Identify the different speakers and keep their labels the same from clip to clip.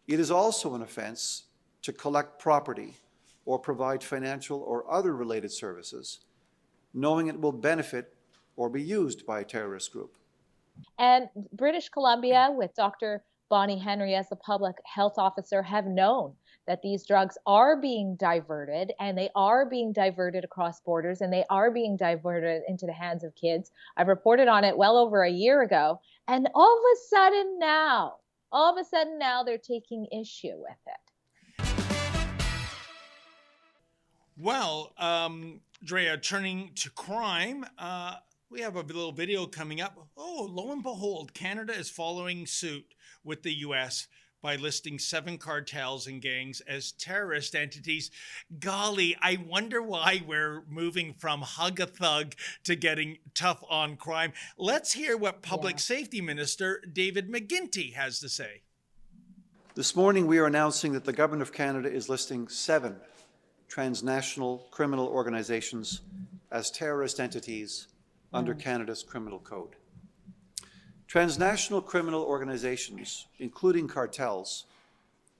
Speaker 1: It is also an offense to collect property or provide financial or other related services, knowing it will benefit or be used by a terrorist group.
Speaker 2: And British Columbia, with Dr. Bonnie Henry as the public health officer, have known that these drugs are being diverted, and they are being diverted across borders, and they are being diverted into the hands of kids. I've reported on it well over a year ago. And all of a sudden now they're taking issue with it.
Speaker 3: Well, Drea, turning to crime, we have a little video coming up. Oh, lo and behold, Canada is following suit with the U.S. by listing 7 cartels and gangs as terrorist entities. Golly, I wonder why we're moving from hug a thug to getting tough on crime. Let's hear what Public Safety Minister David McGuinty has to say.
Speaker 1: This morning, we are announcing that the Government of Canada is listing 7 transnational criminal organizations as terrorist entities under Canada's Criminal Code. Transnational criminal organizations, including cartels,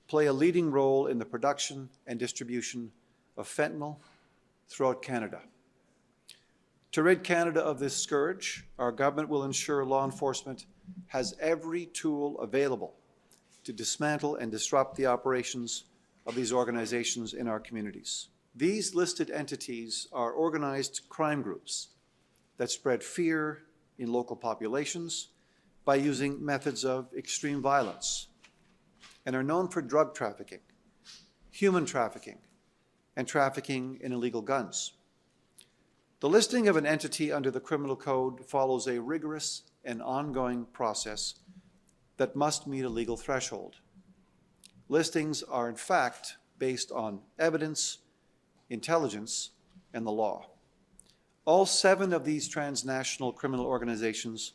Speaker 1: play a leading role in the production and distribution of fentanyl throughout Canada. To rid Canada of this scourge, our government will ensure law enforcement has every tool available to dismantle and disrupt the operations of these organizations in our communities. These listed entities are organized crime groups that spread fear in local populations by using methods of extreme violence and are known for drug trafficking, human trafficking, and trafficking in illegal guns. The listing of an entity under the Criminal Code follows a rigorous and ongoing process that must meet a legal threshold. Listings are in fact based on evidence, intelligence, and the law. All 7 of these transnational criminal organizations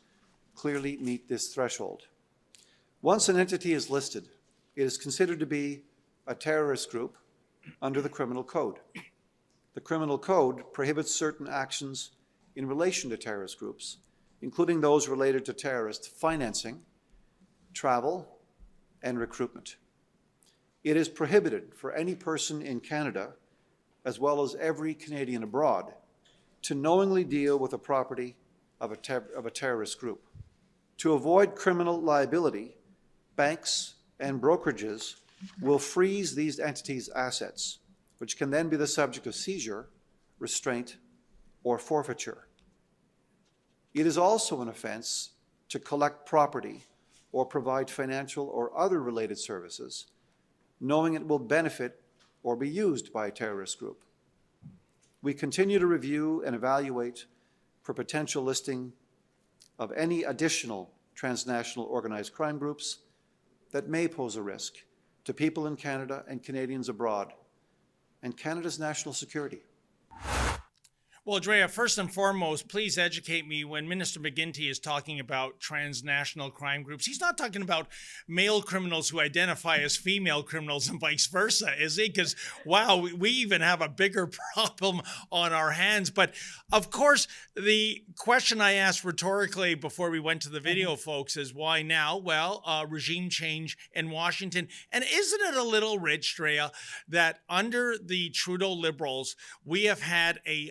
Speaker 1: clearly meet this threshold. Once an entity is listed, it is considered to be a terrorist group under the Criminal Code. The Criminal Code prohibits certain actions in relation to terrorist groups, including those related to terrorist financing, travel, and recruitment. It is prohibited for any person in Canada, as well as every Canadian abroad, to knowingly deal with the property of a terrorist group. To avoid criminal liability, banks and brokerages will freeze these entities' assets, which can then be the subject of seizure, restraint, or forfeiture. It is also an offense to collect property or provide financial or other related services, knowing it will benefit or be used by a terrorist group. We continue to review and evaluate for potential listing of any additional transnational organized crime groups that may pose a risk to people in Canada and Canadians abroad and Canada's national security.
Speaker 3: Well, Drea, first and foremost, please educate me when Minister McGuinty is talking about transnational crime groups. He's not talking about male criminals who identify as female criminals and vice versa, is he? Because, wow, we even have a bigger problem on our hands. But, of course, the question I asked rhetorically before we went to the video, folks, is why now? Well, regime change in Washington. And isn't it a little rich, Drea, that under the Trudeau Liberals, we have had a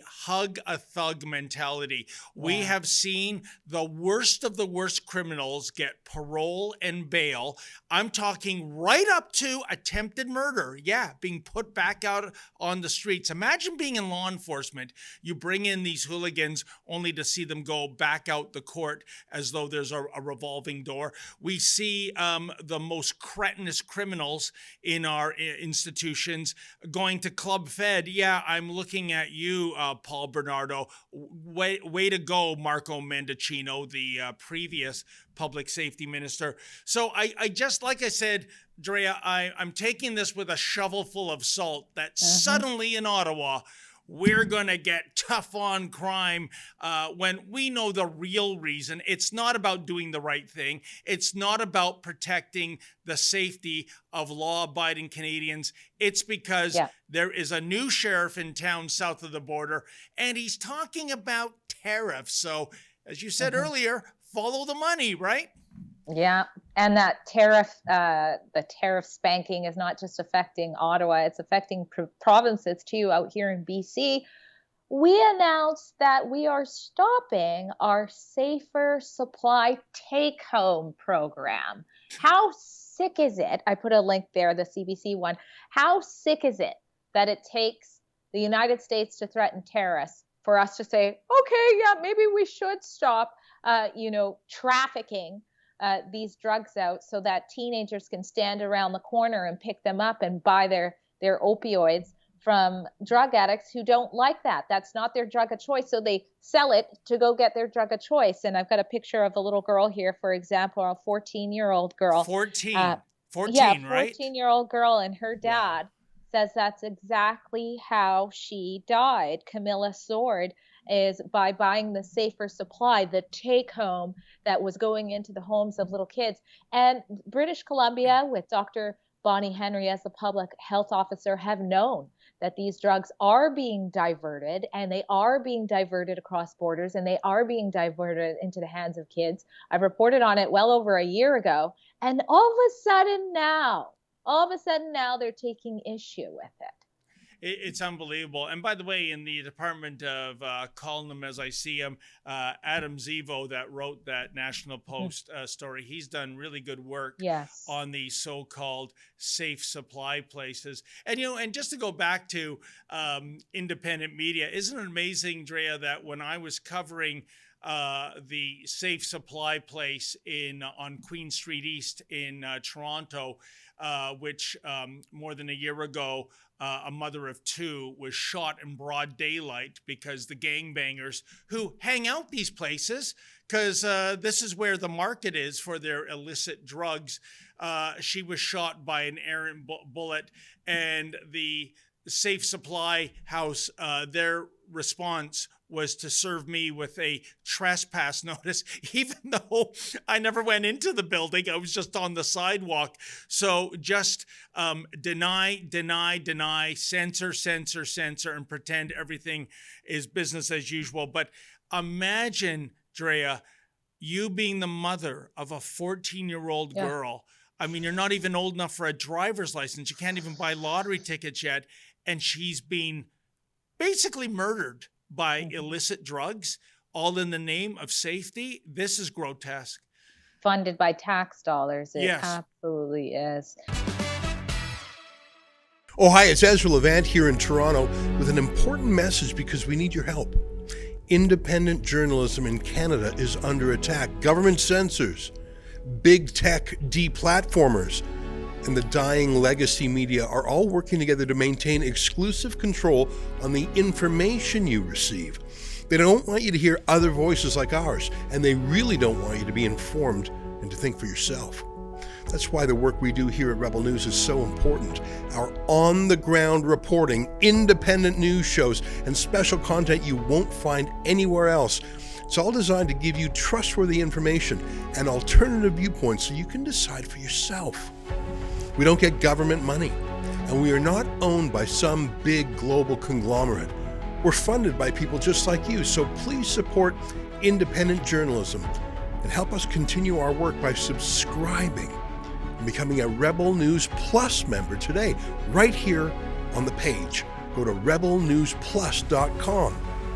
Speaker 3: a thug mentality. We have seen the worst of the worst criminals get parole and bail. I'm talking right up to attempted murder. Yeah, being put back out on the streets. Imagine being in law enforcement. You bring in these hooligans only to see them go back out the court as though there's a revolving door. We see the most cretinous criminals in our institutions going to Club Fed. Yeah, I'm looking at you, Paul Bernardo. Way to go, Marco Mendicino, the previous public safety minister. So I just, like I said, Drea, I'm taking this with a shovel full of salt that suddenly in Ottawa, we're going to get tough on crime when we know the real reason. It's not about doing the right thing. It's not about protecting the safety of law-abiding Canadians. It's because there is a new sheriff in town south of the border, and he's talking about tariffs. So, as you said earlier, follow the money, right?
Speaker 2: Yeah, and that the tariff spanking is not just affecting Ottawa; it's affecting provinces too. Out here in BC, we announced that we are stopping our Safer Supply Take Home program. How sick is it? I put a link there, the CBC one. How sick is it that it takes the United States to threaten terrorists for us to say, okay, yeah, maybe we should stop, trafficking these drugs out so that teenagers can stand around the corner and pick them up and buy their opioids from drug addicts who don't like that. That's not their drug of choice. So they sell it to go get their drug of choice. And I've got a picture of a little girl here, for example, a 14-year-old girl.
Speaker 3: 14,
Speaker 2: Yeah,
Speaker 3: right?
Speaker 2: 14-year-old girl, and her dad says that's exactly how she died. Camilla Sword is by buying the Safer Supply, the take home that was going into the homes of little kids. And British Columbia, with Dr. Bonnie Henry as the public health officer, have known that these drugs are being diverted, and they are being diverted across borders, and they are being diverted into the hands of kids. I've reported on it well over a year ago. And all of a sudden now, they're taking issue with it.
Speaker 3: It's unbelievable. And by the way, in the Department of calling them as I see them, Adam Zivo, that wrote that National Post story, he's done really good work on these so-called safe supply places. And, and just to go back to independent media, isn't it amazing, Drea, that when I was covering the safe supply place on Queen Street East in Toronto, which more than a year ago, a mother of two was shot in broad daylight because the gangbangers who hang out these places, because this is where the market is for their illicit drugs, she was shot by an errant bullet, and the safe supply house, their response was to serve me with a trespass notice, even though I never went into the building. I was just on the sidewalk. So just deny, censor, and pretend everything is business as usual. But imagine, Drea, you being the mother of a 14-year-old girl. I mean, you're not even old enough for a driver's license. You can't even buy lottery tickets yet. And she's being basically murdered by illicit drugs, all in the name of safety. This is grotesque.
Speaker 2: Funded by tax dollars. It absolutely is.
Speaker 4: Oh, hi, it's Ezra Levant here in Toronto with an important message because we need your help. Independent journalism in Canada is under attack. Government censors, big tech deplatformers, and the dying legacy media are all working together to maintain exclusive control on the information you receive. They don't want you to hear other voices like ours, and they really don't want you to be informed and to think for yourself. That's why the work we do here at Rebel News is so important. Our on-the-ground reporting, independent news shows, and special content you won't find anywhere else. It's all designed to give you trustworthy information and alternative viewpoints so you can decide for yourself. We don't get government money, and we are not owned by some big global conglomerate. We're funded by people just like you, so please support independent journalism and help us continue our work by subscribing and becoming a Rebel News Plus member today, right here on the page. Go to rebelnewsplus.com.